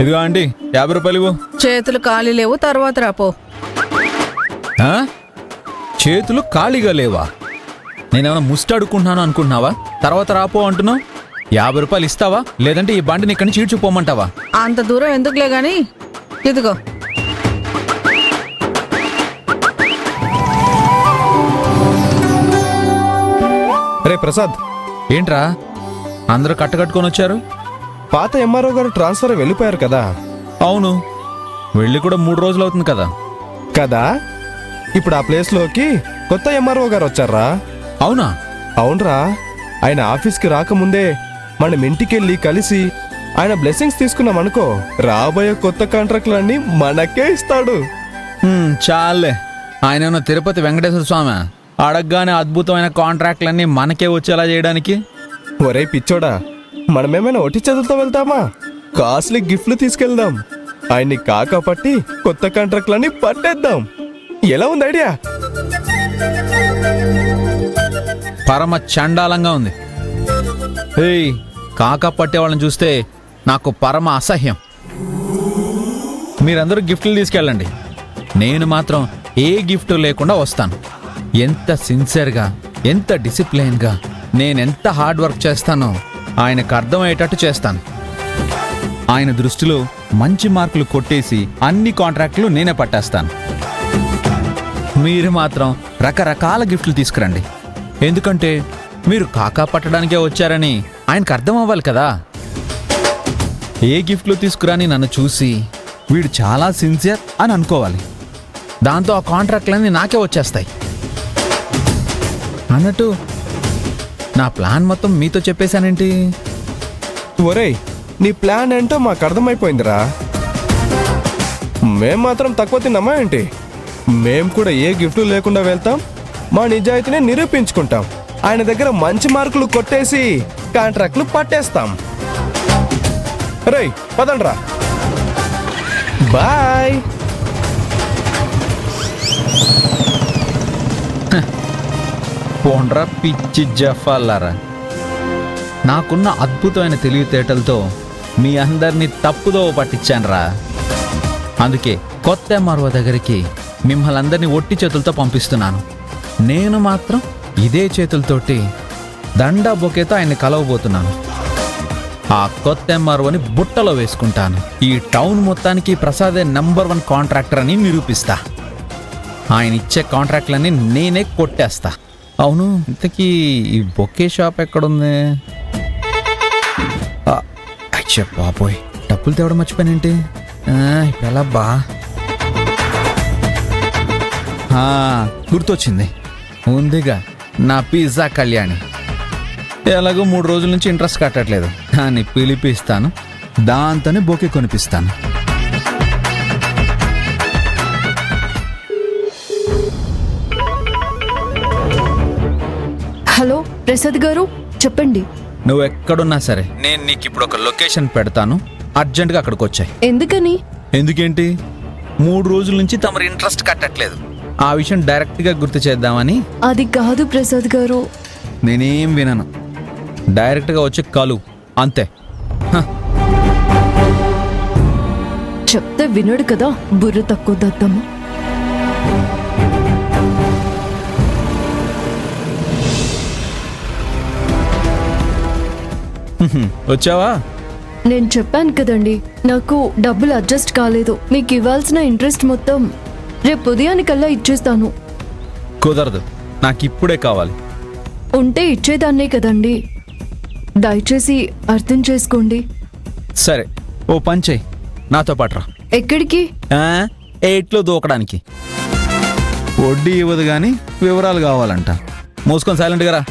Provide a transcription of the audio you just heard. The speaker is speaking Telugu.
ఇదిగో ఆంటీ 50 రూపాయలు ఇవ్వు. చేతులు ఖాళీ లేవు, తర్వాత రాపో. ఆ? చేతులు ఖాళీగా లేవా? నేనేమైనా ముష్టి అడుక్కుంటున్నాను అనుకుంటున్నావా? తర్వాత రాపో అంటున్నావు. 50 రూపాయలు ఇస్తావా, లేదంటే ఈ బండిని ఇక్కడి నుంచి ఈడ్చుకోమంటావా? అంత దూరం ఎందుకులే గాని ఇదిగో. రే ప్రసాద్, ఏంట్రా అందరూ కట్టుకొని వచ్చారు? పాత ఎంఆర్ఓ గారు ట్రాన్స్ఫర్ వెళ్ళిపోయారు కదా. అవును, వెళ్ళి కూడా 3 రోజులు అవుతుంది కదా. కదా, ఇప్పుడు ఆ ప్లేస్లోకి కొత్త ఎంఆర్ఓ గారు వచ్చారా? అవునా? అవునరా, ఆయన ఆఫీస్కి రాకముందే మనం ఇంటికెళ్ళి కలిసి ఆయన బ్లెస్సింగ్స్ తీసుకున్నాం అనుకో, రాబోయే కొత్త కాంట్రాక్ట్లన్నీ మనకే ఇస్తాడు. చాలే, ఆయన తిరుపతి వెంకటేశ్వర స్వామి అడగగానే అద్భుతమైన కాంట్రాక్ట్లన్నీ మనకే వచ్చేలా చేయడానికి. ఒరే పిచ్చోడా, మనమేమైనా ఒట్టి చేతులతో వెళ్తామా? కాస్ట్లీ గిఫ్ట్లు తీసుకెళ్దాం, ఆయన్ని కాకపట్టి కొత్త కాంట్రాక్ట్లన్నీ పట్టేద్దాం. ఎలా ఉంది ఐడియా? పరమ చండాలంగా ఉంది. ఏయ్, కాకా పట్టే వాళ్ళని చూస్తే నాకు పరమ అసహ్యం. మీరందరూ గిఫ్ట్లు తీసుకెళ్ళండి, నేను మాత్రం ఏ గిఫ్ట్ లేకుండా వస్తాను. ఎంత సిన్సియర్గా, ఎంత డిసిప్లైన్గా, నేనెంత హార్డ్ వర్క్ చేస్తానో ఆయనకు అర్థమయ్యేటట్టు చేస్తాను. ఆయన దృష్టిలో మంచి మార్కులు కొట్టేసి అన్ని కాంట్రాక్టులు నేనే పట్టేస్తాను. మీరు మాత్రం రకరకాల గిఫ్ట్లు తీసుకురండి, ఎందుకంటే మీరు కాకా పట్టడానికే వచ్చారని ఆయనకు అర్థం అవ్వాలి కదా. ఏ గిఫ్ట్లు తీసుకురాని నన్ను చూసి వీడు చాలా సిన్సియర్ అని అనుకోవాలి. దాంతో ఆ కాంట్రాక్ట్లన్నీ నాకే వచ్చేస్తాయి. అన్నట్టు నా ప్లాన్ మొత్తం మీతో చెప్పేశానేంటి? ఒరేయ్, నీ ప్లాన్ ఏంటో మాకు అర్థమైపోయిందిరా. మేం మాత్రం తక్కువ తిన్నామా ఏంటి? మేం కూడా ఏ గిఫ్ట్ లేకుండా వెళ్తాం, మా నిజాయితీని నిరూపించుకుంటాం, ఆయన దగ్గర మంచి మార్కులు కొట్టేసి కాంట్రాక్ట్లు పట్టేస్తాం. రేయ్ పదండ్రా, బాయ్. పోండ్రా పిచ్చి జఫాలారా, నాకున్న అద్భుతమైన తెలివితేటలతో మీ అందరినీ తప్పుదోవ పట్టించానురా. అందుకే కొత్త మరవ దగ్గరికి మిమ్మల్ని అందరినీ ఒట్టి చేతులతో పంపిస్తున్నాను. నేను మాత్రం ఇదే చేతులతోటి దండా బొకేతో ఆయన్ని కలవబోతున్నాను. ఆ కొత్త మరవని బుట్టలో వేసుకుంటాను. ఈ టౌన్ మొత్తానికి ప్రసాదే నంబర్ 1 కాంట్రాక్టర్ అని నిరూపిస్తా. ఆయన ఇచ్చే కాంట్రాక్ట్లన్నీ నేనే కొట్టేస్తా. అవును, ఇంతకీ ఈ బొకే షాప్ ఎక్కడుంది? అచ్చా బాబోయ్, డబ్బులు తేవడం మర్చిపోయానేంటి? ఇప్పుడు ఎలా బా? గుర్తొచ్చింది, ఉందిగా నా పిజ్జా కళ్యాణి. ఎలాగో 3 రోజుల నుంచి ఇంట్రెస్ట్ కట్టట్లేదు, దాన్ని పిలిపిస్తాను, దాంతోనే బొకే కొనిపిస్తాను. హలో ప్రసాద్ గారు, చెప్పండి. నువ్వు ఎక్కడున్నా సరే నేను నీకు ఇప్పుడు ఒక లొకేషన్ పెడతాను, అర్జెంటుగా అక్కడికి వచ్చాయి. ఎందుకని? ఎందుకేంటి, 3 రోజుల నుంచి తమరు ఇంట్రెస్ట్ కట్టట్లేదు, ఆ విషయం డైరెక్ట్గా గుర్తు చేద్దామని. అది కాదు ప్రసాద్ గారు. నేనేం వినను, డైరెక్ట్గా వచ్చి కలు, అంతే. చెప్తే వినడు కదా, బుర్ర తక్కువ దద్దమ్మ. వచ్చావా? నేను చెప్పాను కదండి, నాకు డబ్బులు అడ్జస్ట్ కాలేదు. మీకు ఇవ్వాల్సిన ఇంట్రెస్ట్ మొత్తం రేపు ఉదయానికల్లా ఇచ్చేస్తాను. కుదరదు, నాకు ఇప్పుడే కావాలి. ఉంటే ఇచ్చేదాన్నే కదండి, దయచేసి అర్థం చేసుకోండి. సరే, ఓ పని చెయ్యి, నాతో పాటురా. ఎక్కడికి? 8లో దూకడానికి. వడ్డీ ఇవ్వదు కానీ వివరాలు కావాలంట. మూసుకొని సైలెంట్గా రా.